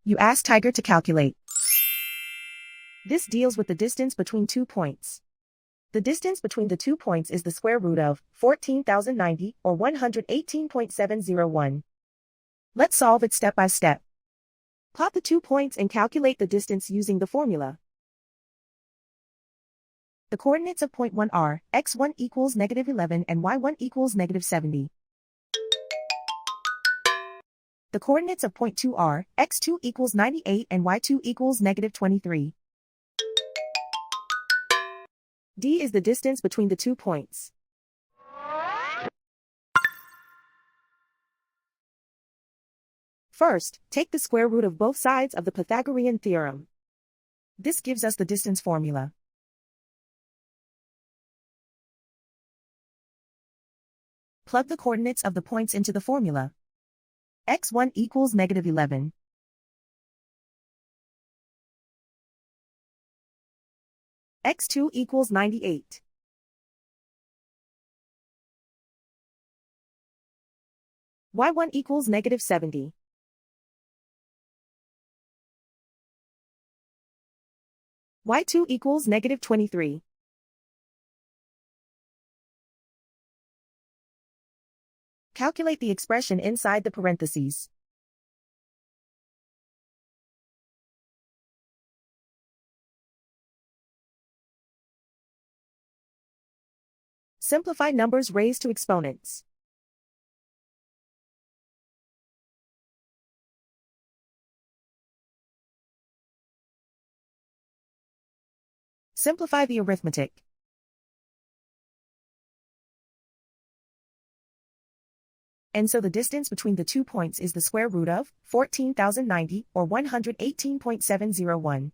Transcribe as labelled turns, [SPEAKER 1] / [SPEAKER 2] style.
[SPEAKER 1] You ask Tiger to calculate. This deals with the distance between 2 points. The distance between the 2 points is the square root of 14,090 or 118.701. Let's solve it step by step. Plot the 2 points and calculate the distance using the formula. The coordinates of point 1 are x1 equals -11 and y1 equals -70. The coordinates of point 2 are x2 equals 98 and y2 equals -23. D is the distance between the 2 points. First, take the square root of both sides of the Pythagorean theorem. This gives us the distance formula. Plug the coordinates of the points into the formula. x1 equals -11. x2 equals 98. y1 equals -70. y2 equals -23. Calculate the expression inside the parentheses. Simplify numbers raised to exponents. Simplify the arithmetic. And so the distance between the 2 points is the square root of 14,090 or 118.701.